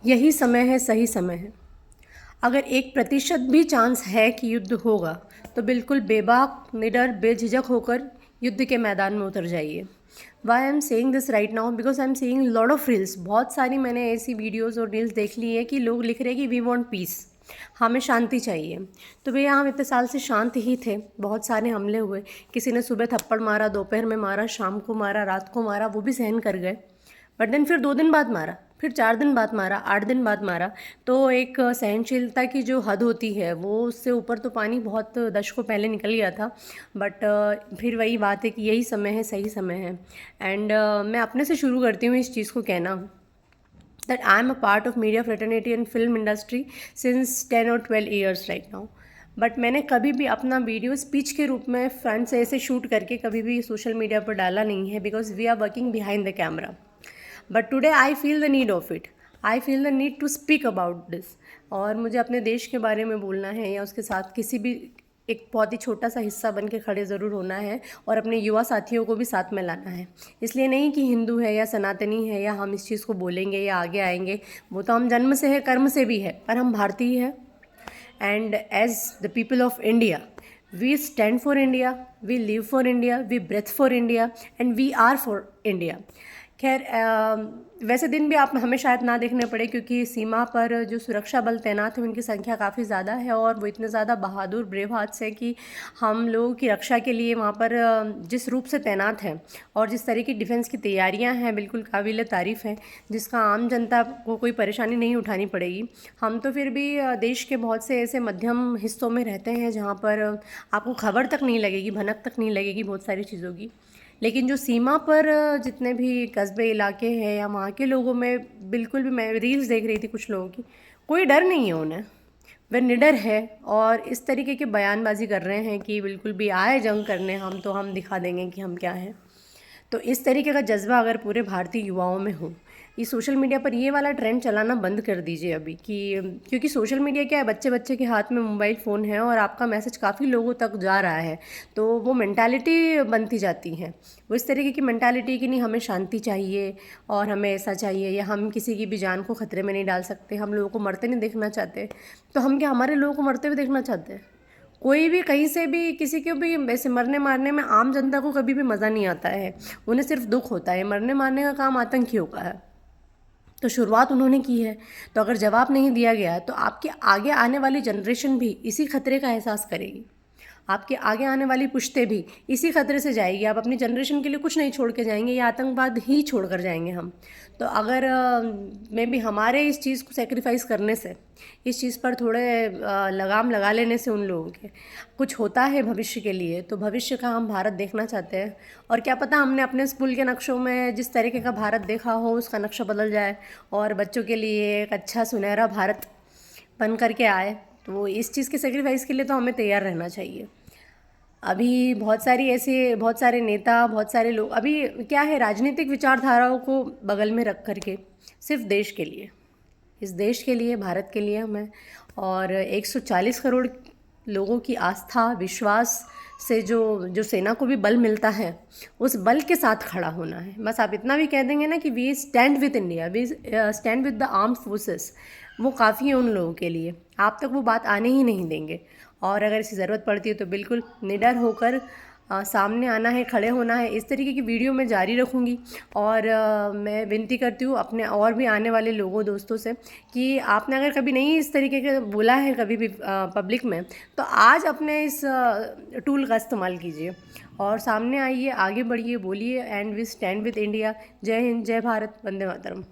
यही समय है, सही समय है। अगर 1% भी चांस है कि युद्ध होगा तो बिल्कुल बेबाक, निडर, बेझिझक होकर युद्ध के मैदान में उतर जाइए। Why I am saying this right now, because I am seeing lot of reels. बहुत सारी मैंने ऐसी वीडियोज़ और रील्स देख ली है कि लोग लिख रहे हैं कि वी वॉन्ट पीस, हमें शांति चाहिए। तो भैया हम इतने साल से शांत ही थे, बहुत सारे हमले हुए, किसी ने सुबह थप्पड़ मारा, दोपहर में मारा, शाम को मारा, रात को मारा, वो भी सहन कर गए। बट देन फिर 2 दिन बाद मारा, फिर 4 दिन बाद मारा, 8 दिन बाद मारा। तो एक सहनशीलता की जो हद होती है वो, उससे ऊपर तो पानी बहुत दशकों पहले निकल गया था। बट फिर वही बात है कि यही समय है, सही समय है। एंड मैं अपने से शुरू करती हूँ इस चीज़ को कहना, that I am a part of media fraternity and film industry since 10 और 12 ईयर्स राइट नाउ। बट मैंने कभी भी अपना वीडियो स्पीच के रूप में फ्रंट से ऐसे शूट करके कभी भी सोशल मीडिया पर डाला नहीं है, because we are working behind the camera. But today I feel the need of it, I feel the need to speak about this. और मुझे अपने देश के बारे में बोलना है, या उसके साथ किसी भी एक बहुत ही छोटा सा हिस्सा बन के खड़े ज़रूर होना है, और अपने युवा साथियों को भी साथ में लाना है। इसलिए नहीं कि हिंदू है या सनातनी है या हम इस चीज़ को बोलेंगे या आगे आएंगे, वो तो हम जन्म से है, कर्म से भी है, पर हम भारतीय हैं। And as the people of India, we stand for India, we live for India, we breathe for India, and we are for India. खैर वैसे दिन भी आप हमें शायद ना देखने पड़े, क्योंकि सीमा पर जो सुरक्षा बल तैनात है उनकी संख्या काफ़ी ज़्यादा है, और वो इतने ज़्यादा बहादुर, ब्रेव हार्ट्स है कि हम लोगों की रक्षा के लिए वहाँ पर जिस रूप से तैनात हैं और जिस तरह की डिफेंस की तैयारियाँ हैं, बिल्कुल काबिल तारीफ़ है, जिसका आम जनता को कोई परेशानी नहीं उठानी पड़ेगी। हम तो फिर भी देश के बहुत से ऐसे मध्यम हिस्सों में रहते हैं जहाँ पर आपको खबर तक नहीं लगेगी, भनक तक नहीं लगेगी बहुत सारी चीज़ों की। लेकिन जो सीमा पर जितने भी कस्बे, इलाके हैं, या वहाँ के लोगों में बिल्कुल भी, मैं रील्स देख रही थी कुछ लोगों की, कोई डर नहीं है उन्हें, वे निडर है और इस तरीके की बयानबाजी कर रहे हैं कि बिल्कुल भी आए जंग करने हम, तो हम दिखा देंगे कि हम क्या हैं। तो इस तरीके का जज्बा अगर पूरे भारतीय युवाओं में हो, ये सोशल मीडिया पर ये वाला ट्रेंड चलाना बंद कर दीजिए अभी, कि क्योंकि सोशल मीडिया क्या है, बच्चे बच्चे के हाथ में मोबाइल फ़ोन है और आपका मैसेज काफ़ी लोगों तक जा रहा है, तो वो मेंटालिटी बनती जाती है। वो इस तरीके की मेंटालिटी कि नहीं, हमें शांति चाहिए और हमें ऐसा चाहिए, या हम किसी की भी जान को ख़तरे में नहीं डाल सकते, हम लोगों को मरते नहीं देखना चाहते। तो हम क्या हमारे लोगों को मरते हुए देखना चाहते हैं? कोई भी कहीं से भी किसी को भी वैसे मरने मारने में आम जनता को कभी भी मज़ा नहीं आता है, उन्हें सिर्फ दुख होता है। मरने मारने का काम आतंकियों का है, तो शुरुआत उन्होंने की है। तो अगर जवाब नहीं दिया गया तो आपके आगे आने वाली जनरेशन भी इसी खतरे का एहसास करेगी, आपके आगे आने वाली पुश्तें भी इसी खतरे से जाएगी। आप अपनी जनरेशन के लिए कुछ नहीं छोड़ के जाएंगे, या आतंकवाद ही छोड़ कर जाएंगे हम। तो अगर मे भी हमारे इस चीज़ को सेक्रीफाइस करने से, इस चीज़ पर थोड़े लगाम लगा लेने से उन लोगों के कुछ होता है भविष्य के लिए, तो भविष्य का हम भारत देखना चाहते हैं। और क्या पता हमने अपने स्कूल के नक्शों में जिस तरीके का भारत देखा हो उसका नक्शा बदल जाए और बच्चों के लिए एक अच्छा सुनहरा भारत बन करके आए। तो इस चीज़ के सेक्रीफाइस के लिए तो हमें तैयार रहना चाहिए। अभी बहुत सारे नेता, बहुत सारे लोग अभी क्या है, राजनीतिक विचारधाराओं को बगल में रख करके सिर्फ देश के लिए, इस देश के लिए, भारत के लिए हमें, और 140 करोड़ लोगों की आस्था, विश्वास से जो जो सेना को भी बल मिलता है, उस बल के साथ खड़ा होना है। बस आप इतना भी कह देंगे ना कि we stand with India, we stand with the armed forces, वो काफ़ी है उन लोगों के लिए। आप तक वो बात आने ही नहीं देंगे। और अगर इसकी ज़रूरत पड़ती है तो बिल्कुल निडर होकर सामने आना है, खड़े होना है। इस तरीके की वीडियो मैं जारी रखूँगी, और मैं विनती करती हूँ अपने और भी आने वाले लोगों, दोस्तों से, कि आपने अगर कभी नहीं इस तरीके के बोला है कभी भी पब्लिक में, तो आज अपने इस टूल का इस्तेमाल कीजिए और सामने आइए, आगे बढ़िए, बोलिए, and we stand with India. जय हिंद, जय भारत, वंदे मातरम।